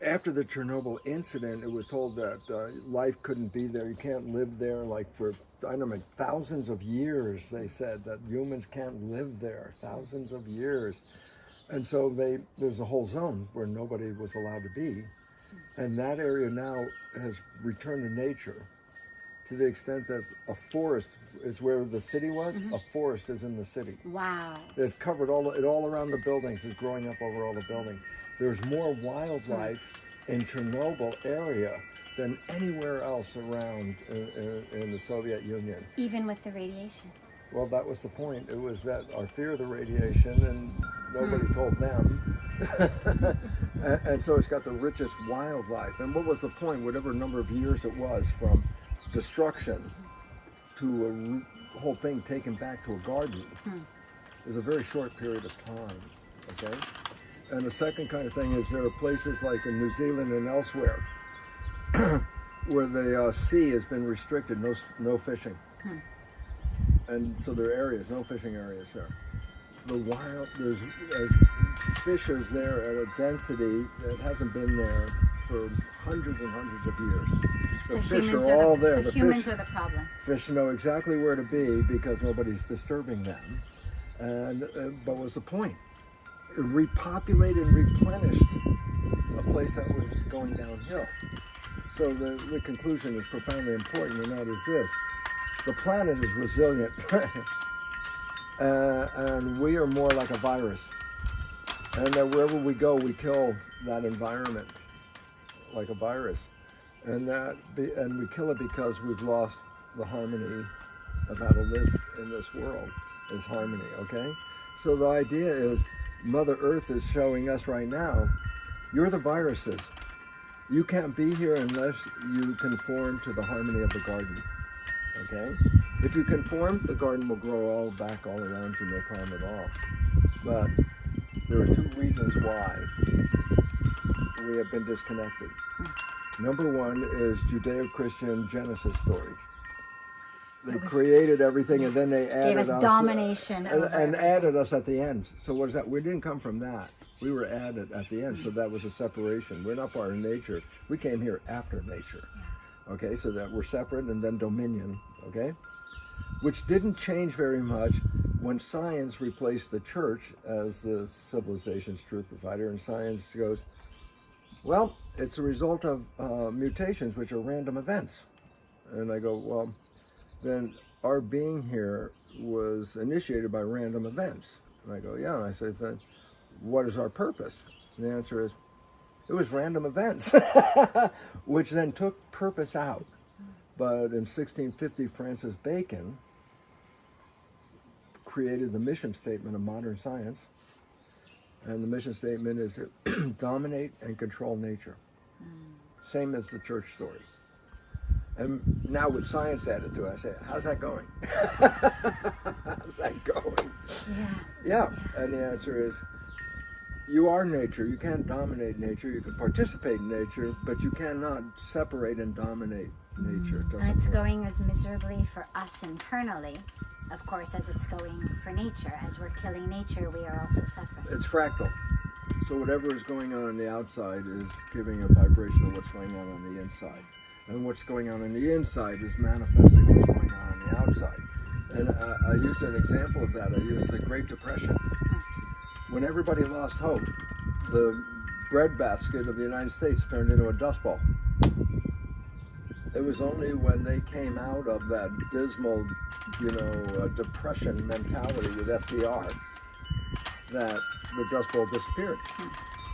after the Chernobyl incident, it was told that life couldn't be there. You can't live there, like for, I don't know, thousands of years. They said that humans can't live there, thousands of years. And so there's a whole zone where nobody was allowed to be. And that area now has returned to nature, to the extent that a forest is where the city was. A forest is in the city. Wow. It's covered all around the buildings. It's growing up over all the buildings. There's more wildlife in Chernobyl area than anywhere else around in the Soviet Union. Even with the radiation. Well, that was the point. It was that our fear of the radiation, and nobody told them. and so it's got the richest wildlife. And what was the point? Whatever number of years it was from destruction to a whole thing taken back to a garden is a very short period of time, okay? And the second kind of thing is there are places like in New Zealand and elsewhere where the sea has been restricted, no fishing. And so there are areas, no fishing areas there. There's fishes there at a density that hasn't been there for hundreds and hundreds of years. The fish are all there. So humans are the problem. Fish know exactly where to be because nobody's disturbing them. And but what's the point? It repopulated and replenished a place that was going downhill. So the conclusion is profoundly important, and that is this. The planet is resilient, and we are more like a virus. And that wherever we go, we kill that environment like a virus. And we kill it because we've lost the harmony of how to live in this world, is harmony, okay? So the idea is Mother Earth is showing us right now, you're the viruses. You can't be here unless you conform to the harmony of the garden, okay? If you conform, the garden will grow all back all around you, no problem at all. But there are two reasons why we have been disconnected. Number one is Judeo-Christian Genesis story. They created everything, and then they added us domination and added us at the end. So what is that? We didn't come from that. We were added at the end, so that was a separation. We're not part of nature. We came here after nature. Okay, so that we're separate, and then dominion, okay? Which didn't change very much when science replaced the church as the civilization's truth provider, and science goes, well, it's a result of mutations, which are random events. And I go, well, then our being here was initiated by random events. And I go, yeah. And I say, then what is our purpose? And the answer is, it was random events, which then took purpose out. But in 1650, Francis Bacon created the mission statement of modern science. And the mission statement is to dominate and control nature. Same as the church story. And now with science added to it, I say, how's that going? How's that going? Yeah. And the answer is, you are nature. You can't dominate nature. You can participate in nature, but you cannot separate and dominate nature. And it's going as miserably for us internally, of course, as it's going for nature. As we're killing nature, we are also suffering. It's fractal. So whatever is going on the outside is giving a vibration of what's going on the inside. And what's going on the inside is manifesting what's going on the outside. And I used an example of that. I used the Great Depression. When everybody lost hope, the breadbasket of the United States turned into a dust bowl. It was only when they came out of that dismal, depression mentality with FDR that the dust bowl disappeared.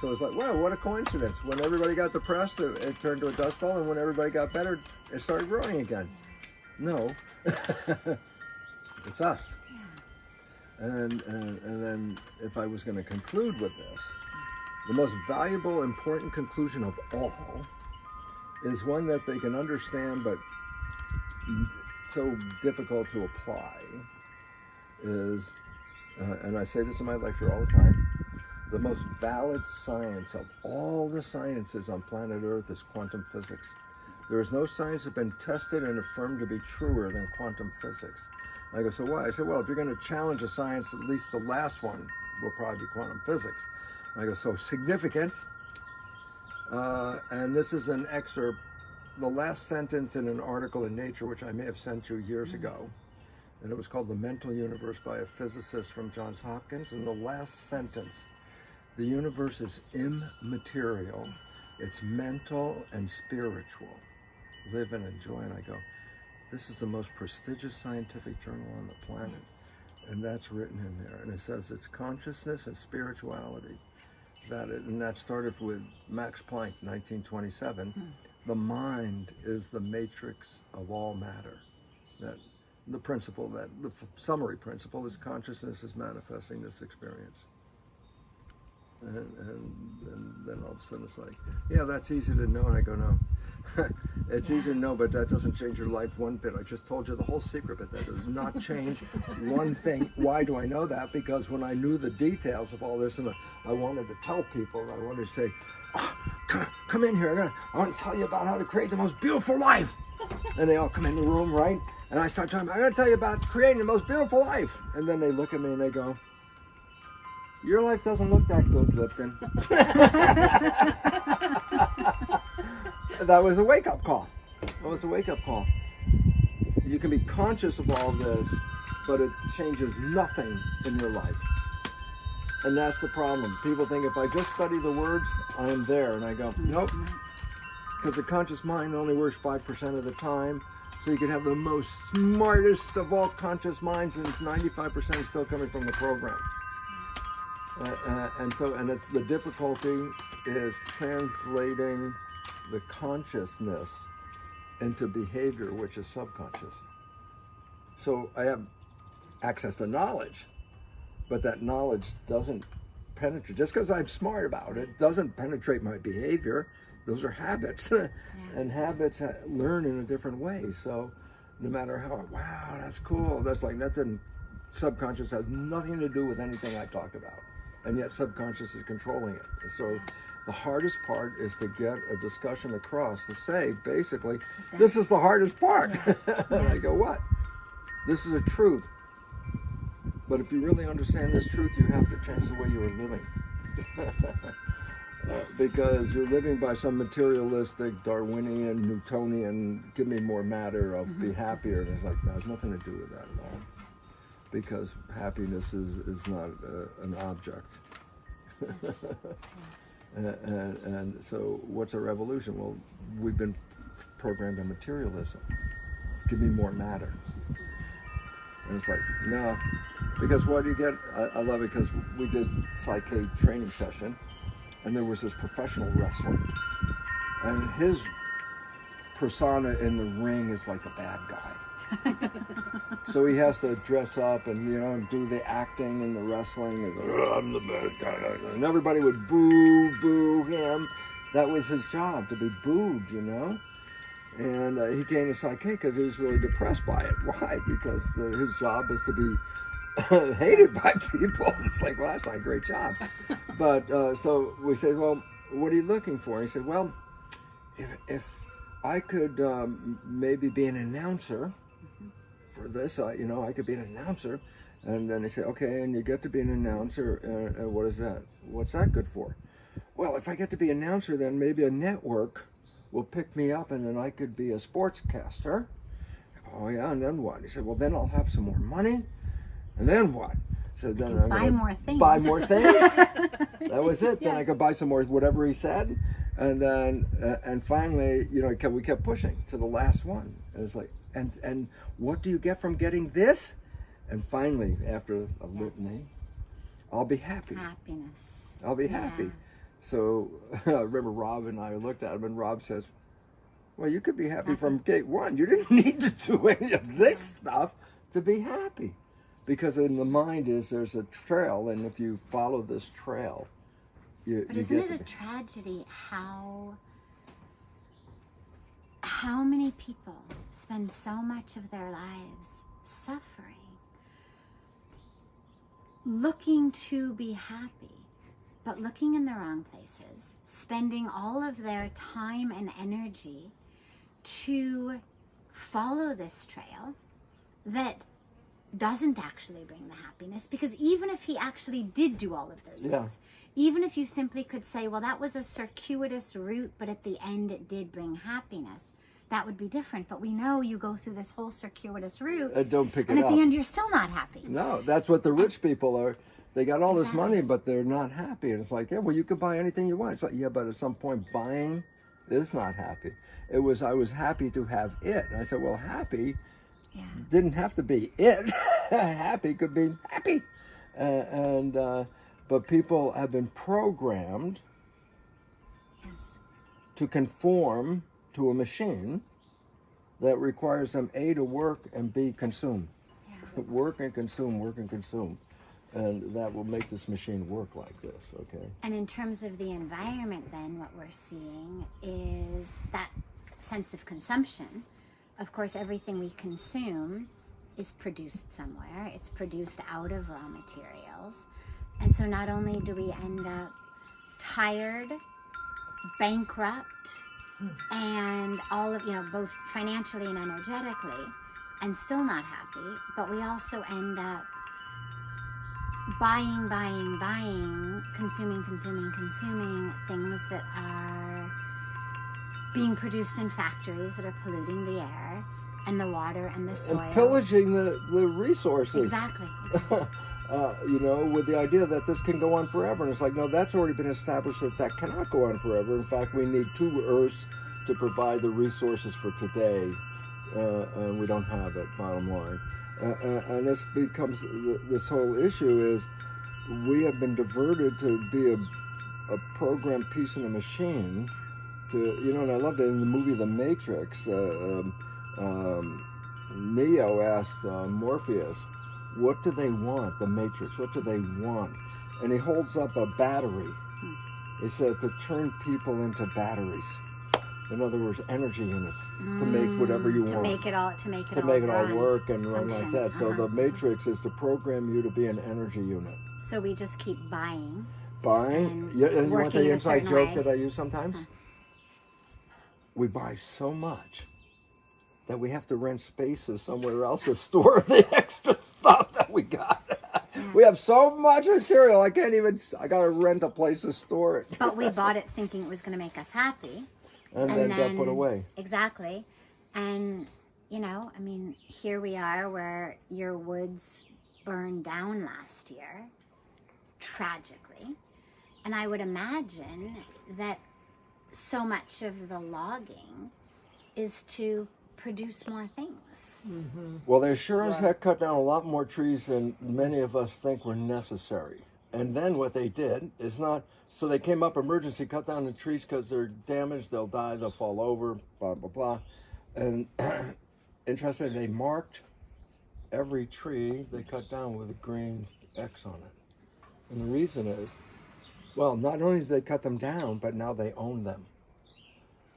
So it's like, wow, what a coincidence. When everybody got depressed, it turned to a dust bowl, and when everybody got better, it started growing again. No, it's us. And then if I was going to conclude with this, the most valuable, important conclusion of all is one that they can understand, but so difficult to apply, is, and I say this in my lecture all the time, the most valid science of all the sciences on planet Earth is quantum physics. There is no science that's been tested and affirmed to be truer than quantum physics. I go, so why? I said, well, if you're going to challenge a science, at least the last one will probably be quantum physics. I go, so significance, And this is an excerpt, the last sentence in an article in Nature, which I may have sent you years ago. And it was called The Mental Universe by a physicist from Johns Hopkins. And the last sentence, the universe is immaterial. It's mental and spiritual. Live and enjoy. And I go, this is the most prestigious scientific journal on the planet. And that's written in there. And it says it's consciousness and spirituality. And that started with Max Planck, 1927. The mind is the matrix of all matter. That the principle, that the summary principle is consciousness is manifesting this experience. And then all of a sudden it's like, yeah, that's easy to know. And I go, no, it's easy to know, but that doesn't change your life one bit. I just told you the whole secret, but that does not change one thing. Why do I know that? Because when I knew the details of all this, and I wanted to tell people, I wanted to say, oh, come in here, I want to tell you about how to create the most beautiful life. And they all come in the room, right? And I start talking, I'm going to tell you about creating the most beautiful life. And then they look at me and they go, your life doesn't look that good, Lipton. That was a wake-up call. That was a wake-up call. You can be conscious of all this, but it changes nothing in your life. And that's the problem. People think if I just study the words, I am there. And I go, nope. Because the conscious mind only works 5% of the time. So you can have the most smartest of all conscious minds, and it's 95% still coming from the program. And it's the difficulty is translating the consciousness into behavior, which is subconscious. So I have access to knowledge, but that knowledge doesn't penetrate. Just because I'm smart about it doesn't penetrate my behavior. Those are habits, and habits learn in a different way. So no matter how, wow, that's cool. That's like nothing. Subconscious has nothing to do with anything I talked about. And yet subconscious is controlling it. So the hardest part is to get a discussion across to say, basically, this is the hardest part. And I go, what? This is a truth. But if you really understand this truth, you have to change the way you are living. Because you're living by some materialistic, Darwinian, Newtonian, give me more matter, I'll be happier. And it's like, that has nothing to do with that at all. Because happiness is not an object. And so what's a revolution? Well, we've been programmed on materialism. Give me more matter. And it's like, no. Because what do you get? I love it because we did Psyche training session, and there was this professional wrestler. And his persona in the ring is like a bad guy. So he has to dress up and, do the acting and the wrestling. And I'm the bad guy. And everybody would boo him. That was his job, to be booed, And he came to Psyche because he was really depressed by it. Why? Because his job is to be hated by people. It's like, well, that's not a great job. But so we said, well, what are you looking for? And he said, well, if I could maybe be an announcer for this, I could be an announcer. And then he said, okay, and you get to be an announcer, and what is that? What's that good for? Well, if I get to be an announcer, then maybe a network will pick me up, and then I could be a sportscaster. Oh yeah, and then what? He said, well, then I'll have some more money, and then what? So then I'm buy more things. Buy more things. That was it. Then I could buy some more, whatever he said, and then and finally, we kept pushing to the last one. And it's like, and what do you get from getting this? And finally, after a litany, I'll be happy. Happiness. I'll be happy. So I remember Rob and I looked at him, and Rob says, well, you could be happy from gate one. You didn't need to do any of this stuff to be happy. Because in the mind there's a trail, and if you follow this trail, But isn't it a tragedy how many people spend so much of their lives suffering, looking to be happy, but looking in the wrong places, spending all of their time and energy to follow this trail that doesn't actually bring the happiness, because even if he actually did do all of those things, even if you simply could say, well, that was a circuitous route, but at the end it did bring happiness, that would be different. But we know you go through this whole circuitous route don't pick it and up. at the end you're still not happy. No, that's what the rich people are. They got all this money, but they're not happy. And it's like, yeah, well, you can buy anything you want. It's like, yeah, but at some point buying is not happy. I was happy to have it. And I said, well, happy didn't have to be it. Happy could be happy. But people have been programmed to conform to a machine that requires them A, to work, and B, consume. Work and consume, work and consume. And that will make this machine work like this, okay? And in terms of the environment, then, what we're seeing is that sense of consumption. Of course, everything we consume is produced somewhere. It's produced out of raw materials. And so not only do we end up tired, bankrupt, and all of, both financially and energetically, and still not happy, but we also end up buying, consuming things that are being produced in factories that are polluting the air and the water and the soil. And pillaging the resources. Exactly. With the idea that this can go on forever. And it's like, no, that's already been established that cannot go on forever. In fact, we need 2 Earths to provide the resources for today. And we don't have it, bottom line. And this becomes, this whole issue is, we have been diverted to be a programmed piece in a machine. And I loved it in the movie The Matrix. Neo asked Morpheus, what do they want, the Matrix? What do they want? And he holds up a battery. He said, to turn people into batteries. In other words, energy units to make whatever you want. To make it all work and run like that. So the Matrix is to program you to be an energy unit. So we just keep buying. And you want the inside joke that I use sometimes? We buy so much that we have to rent spaces somewhere else to store the extra stuff that we got. We have so much material, I got to rent a place to store it. But we bought it thinking it was going to make us happy. And then got put away. Exactly. And, here we are where your woods burned down last year, tragically. And I would imagine that so much of the logging is to produce more things. Mm-hmm. Well, they sure as heck cut down a lot more trees than many of us think were necessary. And then what they did is so they came up emergency, cut down the trees because they're damaged, they'll die, they'll fall over, blah, blah, blah. And interesting, they marked every tree they cut down with a green X on it. And the reason is, well, not only did they cut them down, but now they own them.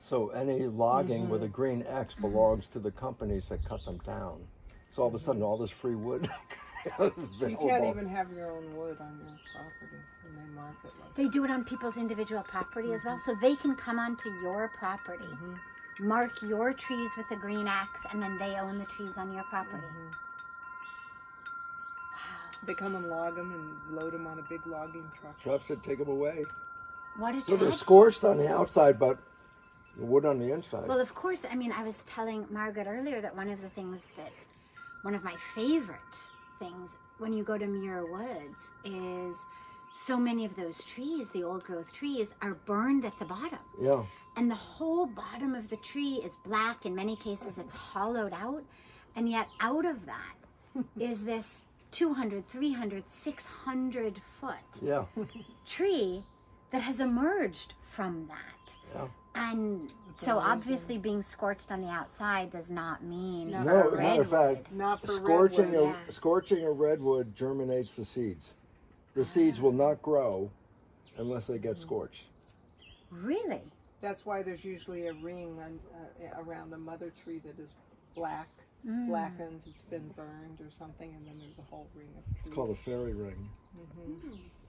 So any logging with a green X belongs to the companies that cut them down. So all of a sudden, all this free wood you can't even have your own wood on your property when they mark it like They do it on people's individual property as well. So they can come onto your property, mark your trees with a green X, and then they own the trees on your property. Wow. They come and log them and load them on a big logging truck. Trucks that take them away. What a So they're tragedy. scorched on the outside, but the wood on the inside. Well, of course, I was telling Margaret earlier that one of my favorite things when you go to Muir Woods is so many of those trees, the old growth trees, are burned at the bottom. Yeah. And the whole bottom of the tree is black. In many cases, it's hollowed out. And yet out of that is this 200, 300, 600 foot tree that has emerged from that. Yeah. And It's so amazing. Obviously being scorched on the outside does not mean No, No, for as a matter of redwood. fact, Not for scorching redwoods. scorching a redwood germinates the seeds. The seeds will not grow unless they get scorched. Really? That's why there's usually a ring around a mother tree that is blackened, it's been burned or something, and then there's a whole ring of trees. It's called a fairy ring.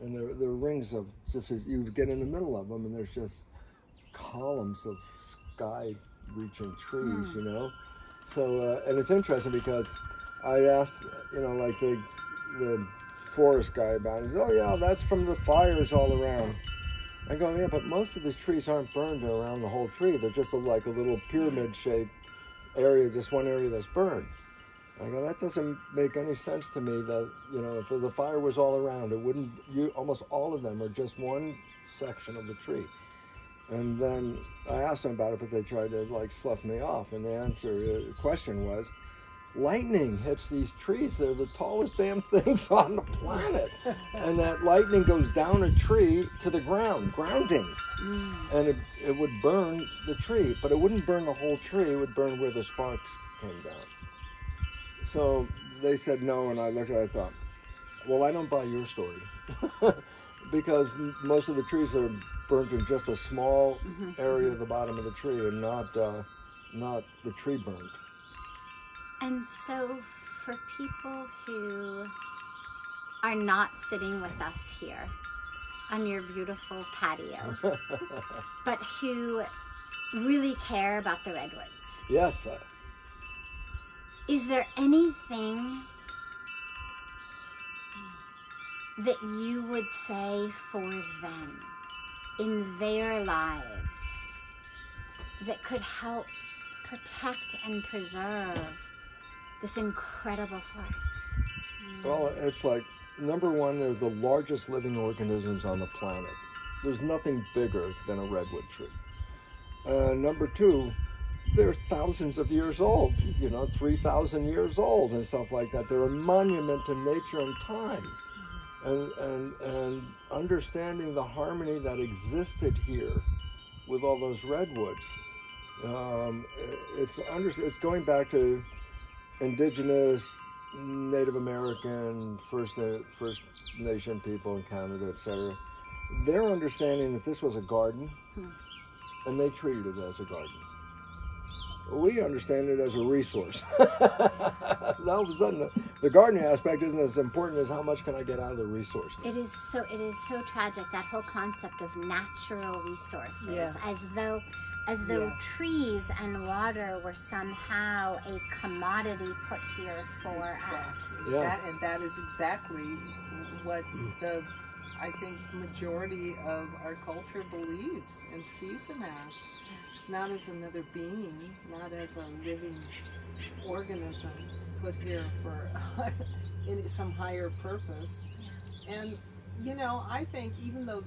And they're rings of just as you get in the middle of them, and there's just columns of sky-reaching trees, So and it's interesting because I asked, like the forest guy about it. He said, oh yeah, that's from the fires all around. I go, yeah, but most of these trees aren't burned around the whole tree. They're just like a little pyramid-shaped area, just one area that's burned. I go, that doesn't make any sense to me. That if the fire was all around, it wouldn't. Almost all of them are just one section of the tree. And then I asked them about it, but they tried to like slough me off. And the question was, lightning hits these trees. They're the tallest damn things on the planet. And that lightning goes down a tree to the ground, grounding. And it would burn the tree, but it wouldn't burn the whole tree. It would burn where the sparks came down. So they said no, and I looked at it, I thought, well, I don't buy your story. Because most of the trees are burnt in just a small area of the bottom of the tree, and not the tree burnt. And so for people who are not sitting with us here on your beautiful patio, but who really care about the redwoods. Yes. Is there anything that you would say for them in their lives that could help protect and preserve this incredible forest? Well, it's like, number one, they're the largest living organisms on the planet. There's nothing bigger than a redwood tree. Number two, they're thousands of years old, 3,000 years old and stuff like that. They're a monument to nature and time. And understanding the harmony that existed here with all those redwoods. It's going back to indigenous, Native American, First Nation people in Canada, etc. They're understanding that this was a garden, and they treated it as a garden. We understand it as a resource. All of a sudden, the gardening aspect isn't as important as how much can I get out of the resource. It is so tragic, that whole concept of natural resources, as though trees and water were somehow a commodity put here for us. Yeah. That is exactly what I think majority of our culture believes and sees him as. Not as another being, not as a living organism put here for some higher purpose. And, I think even though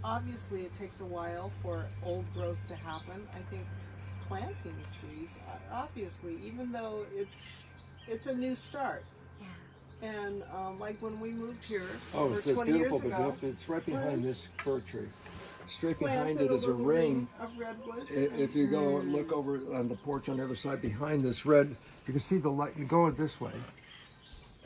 obviously it takes a while for old growth to happen, I think planting trees, obviously, even though it's a new start. Yeah. And like when we moved here over 20 years ago. It's right behind this fir tree. Straight behind it is a ring of redwoods. If you go and look over on the porch on the other side behind this red, you can see the light. You go this way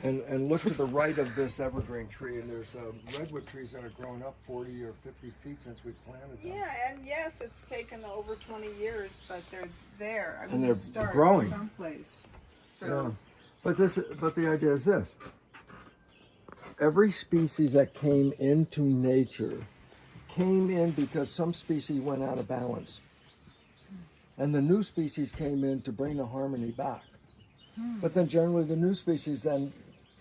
and look to the right of this evergreen tree, and there's redwood trees that have grown up 40 or 50 feet since we planted them. Yeah, and yes, it's taken over 20 years, but they're there. And they're growing someplace. So, yeah. But the idea is this: every species that came into nature came in because some species went out of balance. And the new species came in to bring the harmony back. But then generally the new species then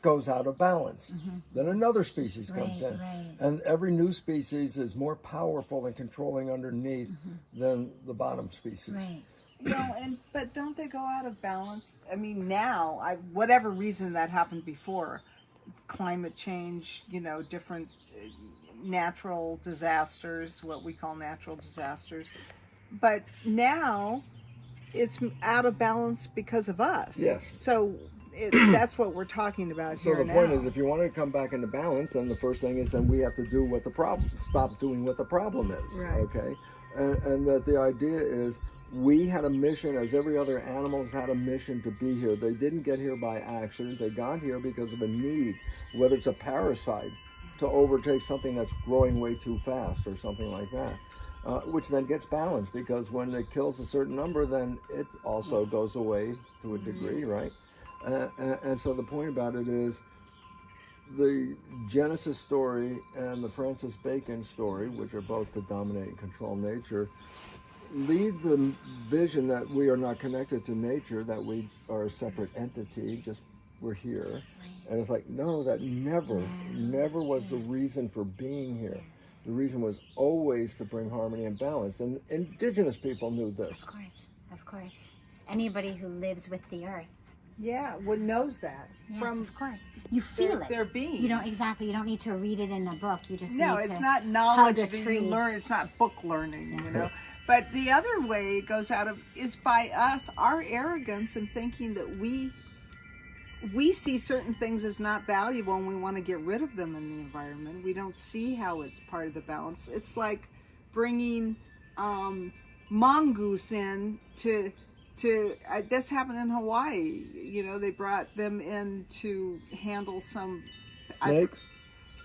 goes out of balance. Then another species comes in. And every new species is more powerful and controlling underneath than the bottom species. But don't they go out of balance? I mean, now, whatever reason that happened before, climate change, different natural disasters, what we call natural disasters. But now it's out of balance because of us. Yes. So that's what we're talking about so here the now. point is, if you want to come back into balance, then the first thing is then we have to do stop doing what the problem is. Right. Okay? And that the idea is we had a mission, as every other animal's had a mission to be here. They didn't get here by accident. They got here because of a need, whether it's a parasite to overtake something that's growing way too fast or something like that, which then gets balanced, because when it kills a certain number, then it also goes away to a degree, right? And so the point about it is the Genesis story and the Francis Bacon story, which are both to dominate and control nature, lead the vision that we are not connected to nature, that we are a separate entity, just we're here. Right. And it's like, no, that never was the reason for being here. The reason was always to bring harmony and balance. And indigenous people knew this. Of course. Anybody who lives with the earth. Yeah, what knows that? Yes, From of course. You feel it. their being. You don't you don't need to read it in a book. You just No, need it's to not knowledge hug a that tree. you learn. It's not book learning, you know. But the other way it goes out of is by us, our arrogance and thinking that we see certain things as not valuable and we want to get rid of them in the environment. We don't see how it's part of the balance. It's like bringing mongoose in to this happened in Hawaii. You know, they brought them in to handle some Snakes?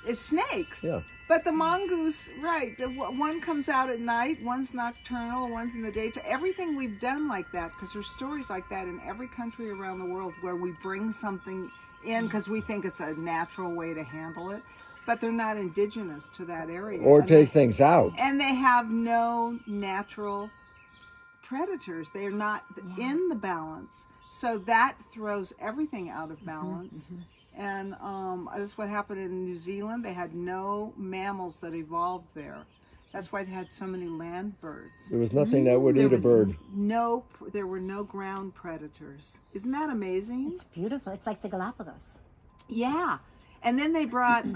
It's snakes. Yeah. But the mongoose, right, one comes out at night, one's nocturnal, one's in the daytime. Everything we've done like that, because there's stories like that in every country around the world where we bring something in because we think it's a natural way to handle it, but they're not indigenous to that area. Or And take things out. And they have no natural predators. They're not in the balance. So that throws everything out of balance. And that's what happened in New Zealand. They had no mammals that evolved there. That's why they had so many land birds. There was nothing that would eat a bird. There were no ground predators. Isn't that amazing? It's beautiful. It's like the Galapagos. Yeah. And then they brought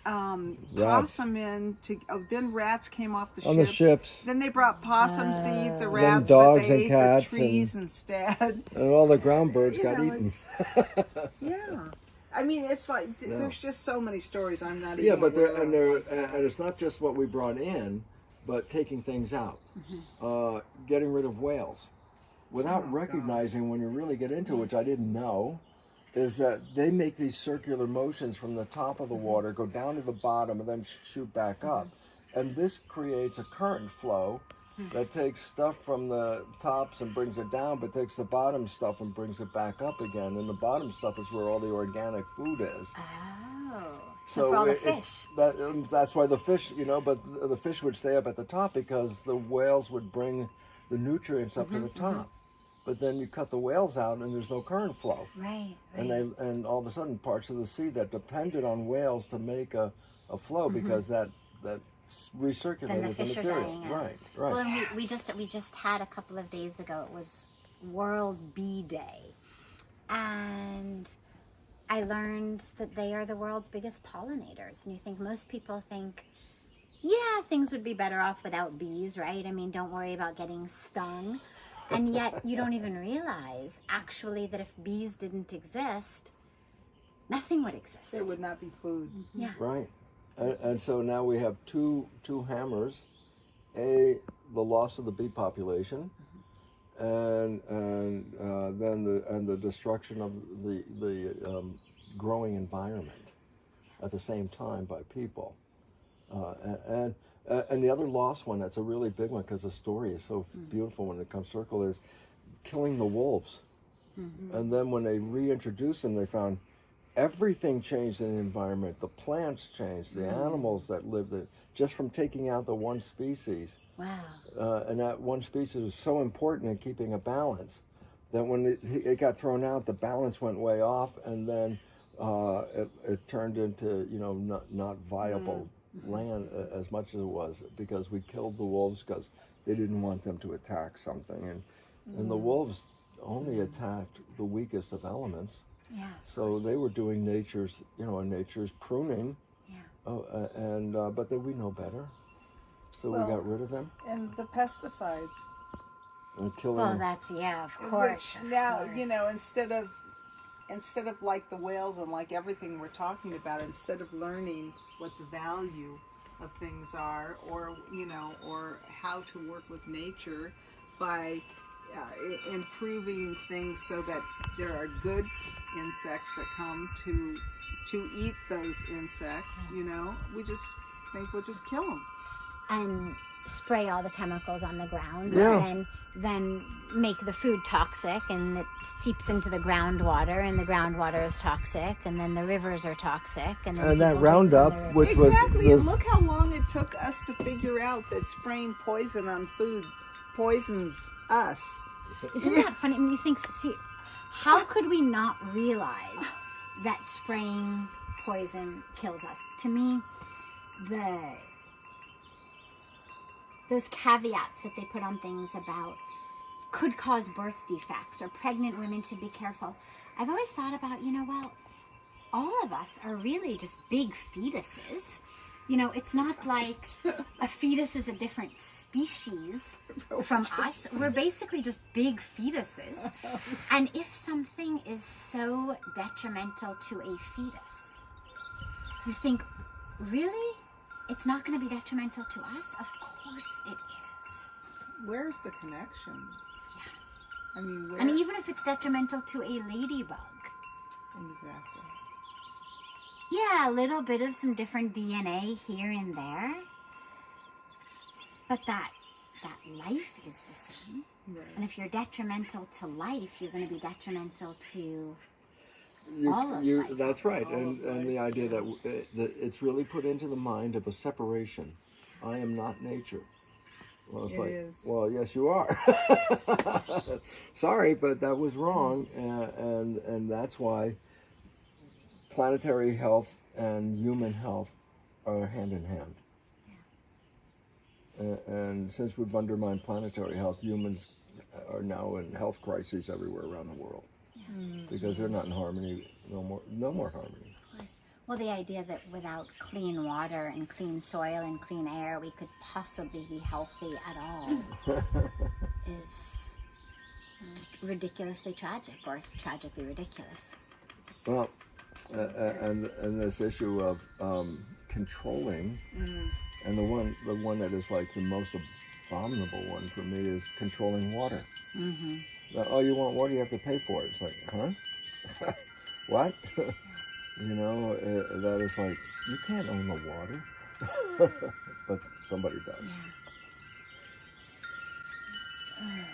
possum in to. Then rats came off the On the ships. Then they brought possums to eat the Then rats, dogs but they and ate cats the trees instead. And all the ground birds You got know, eaten. Yeah. I mean, it's like there's just so many stories. I'm not. Yeah, even but aware of. and it's not just what we brought in, but taking things out, getting rid of whales, without recognizing when you really get into it, which I didn't know, is that they make these circular motions from the top of the water, go down to the bottom, and then shoot back up, and this creates a current flow that takes stuff from the tops and brings it down, but takes the bottom stuff and brings it back up again. And the bottom stuff is where all the organic food is. Oh. So for all the fish. That's why the fish, but the fish would stay up at the top because the whales would bring the nutrients up to the top. But then you cut the whales out and there's no current flow. Right. And all of a sudden parts of the sea that depended on whales to make a flow because that recirculated Then the fish material. are dying out. Right. Well, and we just had a couple of days ago. It was World Bee Day, and I learned that they are the world's biggest pollinators. And you think most people think, yeah, things would be better off without bees, right? I mean, don't worry about getting stung. And yet you don't even realize actually that if bees didn't exist, nothing would exist. There would not be food. Yeah. Right. And so now we have two hammers: the loss of the bee population, and then the destruction of the growing environment at the same time by people, and the other lost one that's a really big one because the story is so beautiful when it comes circle is killing the wolves, and then when they reintroduced them, they found. Everything changed in the environment. The plants changed, the animals that lived there, just from taking out the one species. Wow. And that one species was so important in keeping a balance that when it got thrown out, the balance went way off, and then it turned into not viable land as much as it was because we killed the wolves because they didn't want them to attack something, and the wolves only attacked the weakest of elements. Yeah. So they were doing nature's pruning. Yeah. But then we know better, so we got rid of them. And the pesticides. And killing. Well, that's of course. Which now instead of like the whales and like everything we're talking about, instead of learning what the value of things are, or how to work with nature by improving things so that there are good insects that come to eat those insects, we just think we'll just kill them and spray all the chemicals on the ground, Yeah. and then make the food toxic, and it seeps into the groundwater, and the groundwater is toxic, and then the rivers are toxic, and then And that people drink Roundup, from the which exactly. was And look how long it took us to figure out that spraying poison on food poisons us. Isn't that funny? I mean, you think, How could we not realize that spraying poison kills us? To me, those caveats that they put on things about could cause birth defects or pregnant women should be careful. I've always thought about, well, all of us are really just big fetuses. It's not like a fetus is a different species from us. We're basically just big fetuses. And if something is so detrimental to a fetus, you think, really? It's not going to be detrimental to us? Of course it is. Where's the connection? Yeah. I mean, and even if it's detrimental to a ladybug. Exactly. Yeah, a little bit of some different DNA here and there. But that life is the same. Right. And if you're detrimental to life, you're going to be detrimental to all of life. That's right. And the idea that it's really put into the mind of a separation. I am not nature. Well, it's well, yes, you are. Sorry, but that was wrong. And that's why planetary health and human health are hand in hand. Yeah. And since we've undermined planetary health, humans are now in health crises everywhere around the world. Yeah. Because they're not in harmony, no more harmony. Of course. Well, the idea that without clean water and clean soil and clean air, we could possibly be healthy at all is just ridiculously tragic, or tragically ridiculous. Well, and this issue of controlling, and the one that is like the most abominable one for me is controlling water. Mm-hmm. Oh, you want water, you have to pay for it. It's like, huh? What? That is like, you can't own the water. But somebody does. Yeah.